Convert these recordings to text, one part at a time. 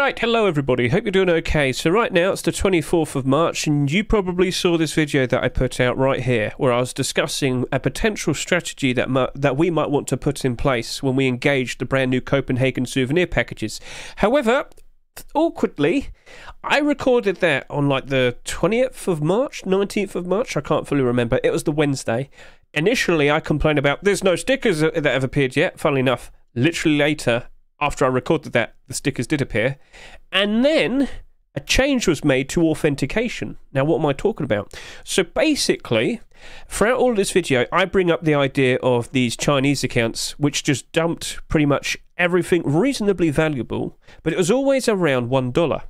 Right, hello everybody, hope you're doing okay. So right now it's the 24th of March and you probably saw this video that I put out right here where I was discussing a potential strategy that we might want to put in place when we engage the brand new Copenhagen souvenir packages. However, awkwardly, I recorded that on like the 20th of March, 19th of March, I can't fully remember, it was the Wednesday. Initially I complained about there's no stickers that have appeared yet, funnily enough, literally later, after I recorded that, the stickers did appear. And then a change was made to authentication. Now, what am I talking about? So basically, throughout all of this video, I bring up the idea of these Chinese accounts, which just dumped pretty much everything reasonably valuable, but it was always around $1.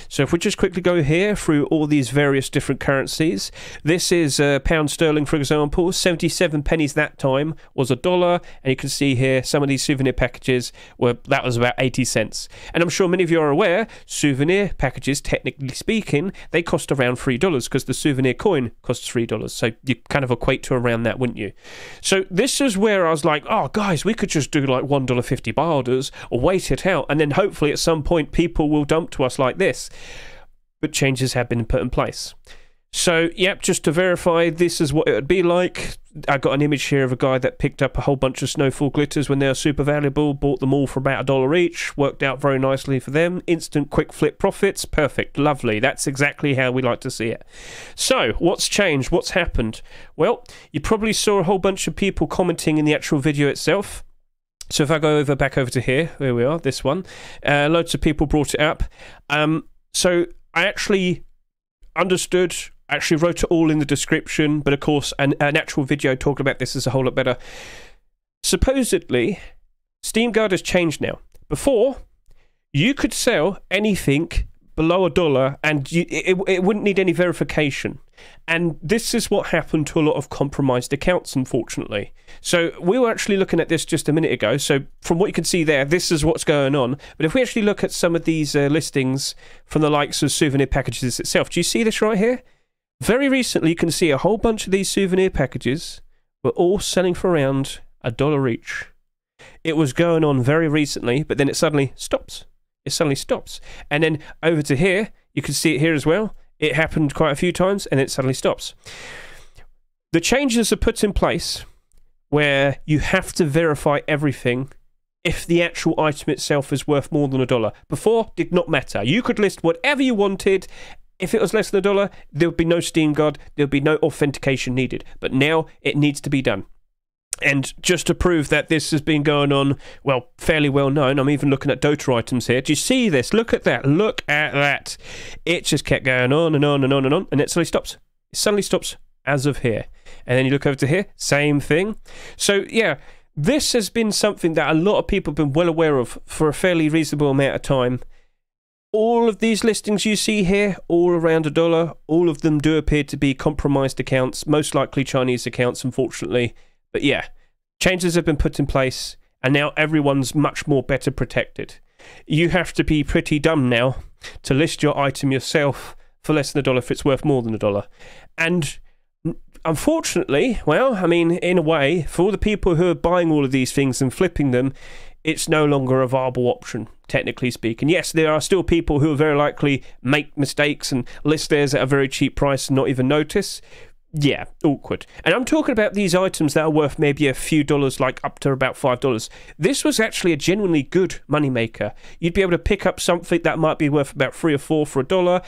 So if we just quickly go here through all these various different currencies, this is pound sterling, for example. 77 pennies that time was $1, and you can see here some of these souvenir packages that was about 80 cents. And I'm sure many of you are aware, souvenir packages, technically speaking, they cost around $3 because the souvenir coin costs $3. So you kind of equate to around that, wouldn't you? So this is where I was like, oh guys, we could just do like $1.50 buy orders or wait it out, and then hopefully at some point people will dump to us like this. But changes have been put in place. So, yep, just to verify, this is what it would be like. I got an image here of a guy that picked up a whole bunch of snowfall glitters when they were super valuable, bought them all for about $1 each, worked out very nicely for them. Instant quick flip profits, perfect, lovely. That's exactly how we like to see it. So, what's changed? What's happened? Well, you probably saw a whole bunch of people commenting in the actual video itself. So if I go back over to here, where we are, this one, loads of people brought it up. So I actually understood, actually wrote it all in the description, but of course an actual video talking about this is a whole lot better. Supposedly, SteamGuard has changed now. Before, you could sell anything below $1 and it wouldn't need any verification. And this is what happened to a lot of compromised accounts, unfortunately. So we were actually looking at this just a minute ago. So from what you can see there, this is what's going on. But if we actually look at some of these listings from the likes of souvenir packages itself, do you see this right here? Very recently, you can see a whole bunch of these souvenir packages were all selling for around $1 each. It was going on very recently, but then it suddenly stops. It suddenly stops. And then over to here, you can see it here as well. It happened quite a few times and it suddenly stops. The changes are put in place where you have to verify everything if the actual item itself is worth more than $1. Before, did not matter. You could list whatever you wanted. If it was less than $1, there would be no SteamGuard, there would be no authentication needed. But now it needs to be done. And just to prove that this has been going on, well, fairly well known, I'm even looking at Dota items here. Do you see this? Look at that. Look at that. It just kept going on and on and on and on, and it suddenly stops. It suddenly stops as of here. And then you look over to here, same thing. So, yeah, this has been something that a lot of people have been well aware of for a fairly reasonable amount of time. All of these listings you see here, all around $1, all of them do appear to be compromised accounts, most likely Chinese accounts, unfortunately. But yeah, changes have been put in place, and now everyone's much more better protected. You have to be pretty dumb now to list your item yourself for less than $1 if it's worth more than $1. And unfortunately, well, I mean, in a way, for all the people who are buying all of these things and flipping them, it's no longer a viable option, technically speaking. Yes, there are still people who will very likely make mistakes and list theirs at a very cheap price and not even notice. Yeah, awkward. And I'm talking about these items that are worth maybe a few dollars, like up to about $5. This was actually a genuinely good moneymaker. You'd be able to pick up something that might be worth about $3 or $4 for $1,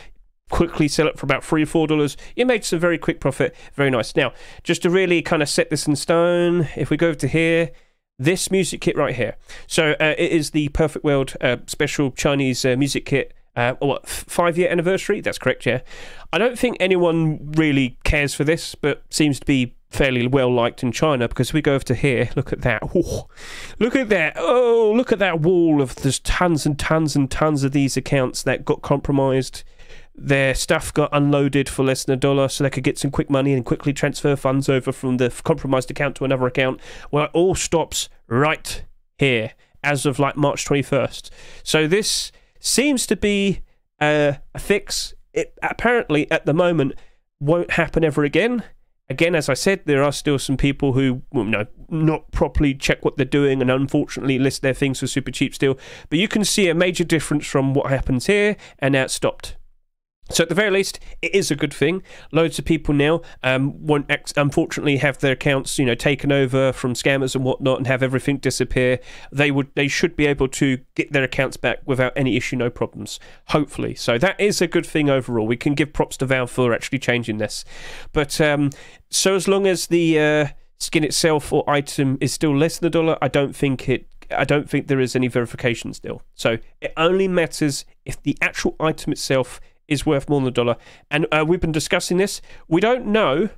quickly sell it for about $3 or $4. You made some very quick profit. Very nice. Now, just to really kind of set this in stone, if we go over to here, this music kit right here. So it is the Perfect World special Chinese music kit. What, 5-year anniversary? That's correct, yeah. I don't think anyone really cares for this, but seems to be fairly well liked in China, because if we go over to here, look at that. Ooh, look at that. Oh, look at that wall of there's tons and tons and tons of these accounts that got compromised. Their stuff got unloaded for less than $1 so they could get some quick money and quickly transfer funds over from the compromised account to another account. Well, it all stops right here as of like March 21st. So this seems to be a fix. It apparently at the moment won't happen ever again. Again, as I said, there are still some people who, well, no, not properly check what they're doing and unfortunately list their things for super cheap still. But you can see a major difference from what happens here, and now it's stopped. So at the very least, it is a good thing. Loads of people now won't unfortunately have their accounts, taken over from scammers and whatnot, and have everything disappear. They should be able to get their accounts back without any issue, no problems. Hopefully, so that is a good thing overall. We can give props to Valve for actually changing this. But so as long as the skin itself or item is still less than $1, I don't think there is any verification still. So it only matters if the actual item itself is worth more than $1. And we've been discussing this. We don't know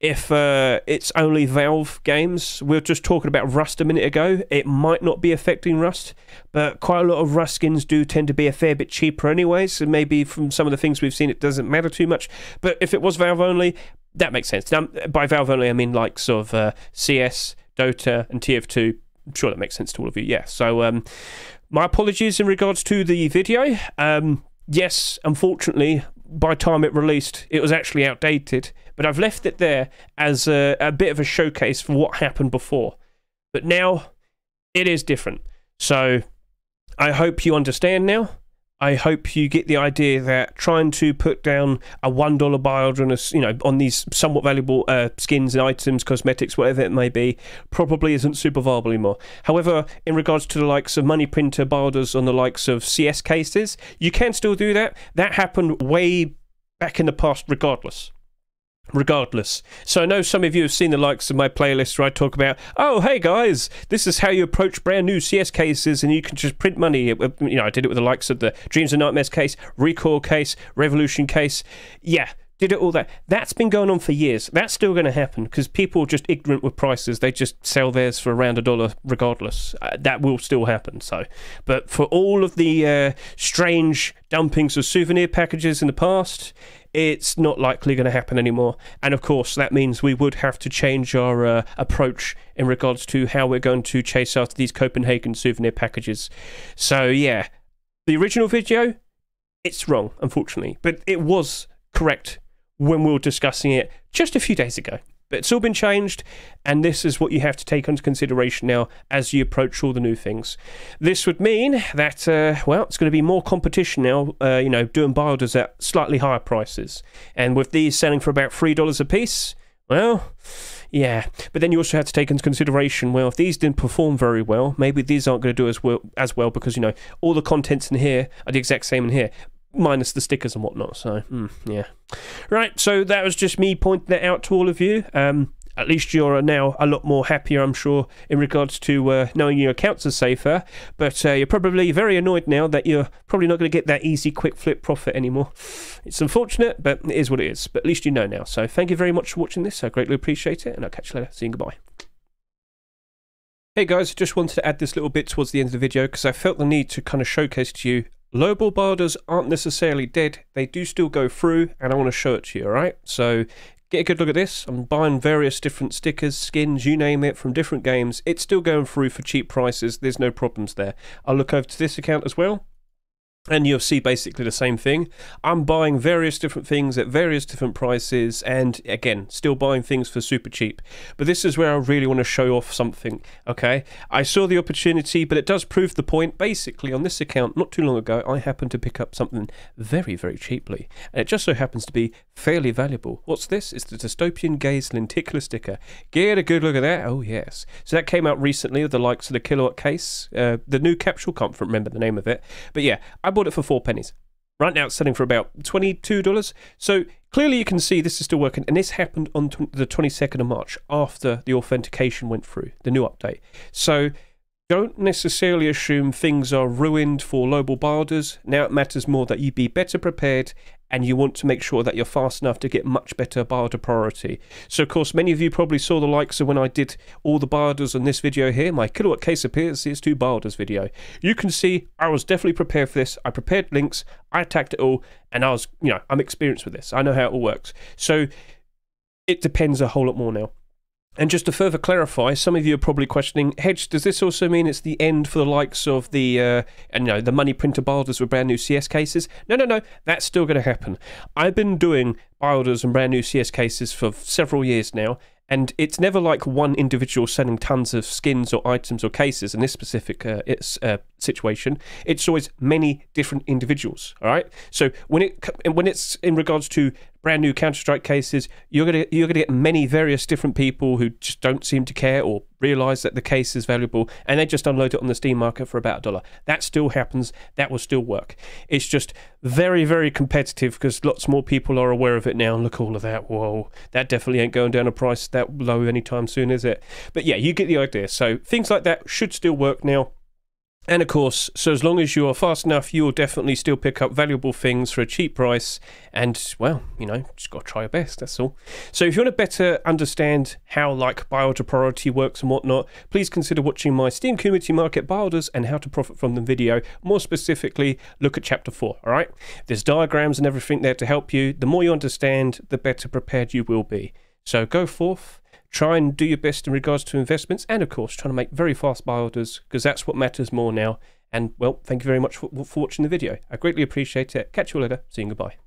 if it's only Valve games. We were just talking about Rust a minute ago. It might not be affecting Rust, but quite a lot of Rust skins do tend to be a fair bit cheaper anyway, so maybe from some of the things we've seen it doesn't matter too much. But if it was Valve only, that makes sense. Now, by Valve only I mean likes of CS, Dota and TF2. I'm sure that makes sense to all of you, yeah. So my apologies in regards to the video. Yes, unfortunately, by the time it released, it was actually outdated, but I've left it there as a bit of a showcase for what happened before. But now, it is different. So, I hope you understand now. I hope you get the idea that trying to put down a $1 buy order on these somewhat valuable skins and items, cosmetics, whatever it may be, probably isn't super viable anymore. However, in regards to the likes of money printer buy orders on the likes of CS cases, you can still do that. That happened way back in the past regardless. So I know some of you have seen the likes of my playlist where I talk about, oh, hey guys, this is how you approach brand new CS cases and you can just print money. I did it with the likes of the Dreams and Nightmares case, Recoil case, Revolution case. Yeah, did it all that. That's been going on for years. That's still going to happen because people are just ignorant with prices. They just sell theirs for around $1 regardless. That will still happen. So, but for all of the strange dumpings of souvenir packages in the past, it's not likely going to happen anymore. And of course, that means we would have to change our approach in regards to how we're going to chase after these Copenhagen souvenir packages. So yeah, the original video, it's wrong, unfortunately, but it was correct when we were discussing it just a few days ago. But it's all been changed, and this is what you have to take into consideration now as you approach all the new things. This would mean that, well, it's going to be more competition now, doing buy orders at slightly higher prices. And with these selling for about $3 a piece, well, yeah. But then you also have to take into consideration, well, if these didn't perform very well, maybe these aren't going to do as well because, all the contents in here are the exact same in here, minus the stickers and whatnot. So yeah, right, so that was just me pointing that out to all of you. At least you're now a lot more happier, I'm sure, in regards to knowing your accounts are safer, but you're probably very annoyed now that you're probably not going to get that easy quick flip profit anymore. It's unfortunate, but it is what it is. But at least you know now. So thank you very much for watching this. I greatly appreciate it, and I'll catch you later. See you, goodbye. Hey guys, just wanted to add this little bit towards the end of the video because I felt the need to kind of showcase to you Lowball buy orders aren't necessarily dead. They do still go through, and I want to show it to you, alright? So get a good look at this. I'm buying various different stickers, skins, you name it, from different games. It's still going through for cheap prices. There's no problems there. I'll look over to this account as well, and you'll see basically the same thing. I'm buying various different things at various different prices, and again, still buying things for super cheap. But this is where I really want to show off something, okay? I saw the opportunity, but it does prove the point. Basically, on this account, not too long ago, I happened to pick up something very, very cheaply. And it just so happens to be fairly valuable. What's this? It's the Dystopian Gaze Lenticular sticker. Get a good look at that. Oh, yes. So that came out recently with the likes of the Kilowatt case. The new capsule, can't remember the name of it. But yeah, I bought it for 4 pennies. Right now it's selling for about $22. So clearly you can see this is still working, and this happened on the 22nd of March after the authentication went through, the new update. So don't necessarily assume things are ruined for Lowball buy orders. Now it matters more that you be better prepared, and you want to make sure that you're fast enough to get much better buy order priority. So of course many of you probably saw the likes of when I did all the buy orders on this video here. My Kilowatt case appears, it's 2 buy orders video. You can see I was definitely prepared for this. I prepared links, I attacked it all, and I was, I'm experienced with this. I know how it all works. So it depends a whole lot more now. And just to further clarify, some of you are probably questioning, Hedge, does this also mean it's the end for the likes of the the money printer buy orders with brand new CS cases? No, that's still going to happen. I've been doing buy orders and brand new CS cases for several years now, and it's never like one individual selling tons of skins or items or cases in this specific situation. It's always many different individuals, all right? So when it's in regards to brand new Counter-Strike cases, you're gonna get many various different people who just don't seem to care or realize that the case is valuable, and they just unload it on the Steam market for about $1. That still happens. That will still work. It's just very, very competitive because lots more people are aware of it now. And look, all of that. Whoa, that definitely ain't going down a price that low anytime soon, is it? But yeah, you get the idea. So things like that should still work now. And of course, so as long as you are fast enough, you will definitely still pick up valuable things for a cheap price. And, well, just got to try your best, that's all. So if you want to better understand how, like, buy order priority works and whatnot, please consider watching my Steam Community Market buy orders and how to profit from them video. More specifically, look at Chapter 4, all right? There's diagrams and everything there to help you. The more you understand, the better prepared you will be. So go forth. Try and do your best in regards to investments, and of course, trying to make very fast buy orders, because that's what matters more now. And, well, thank you very much for watching the video. I greatly appreciate it. Catch you later. See you and goodbye.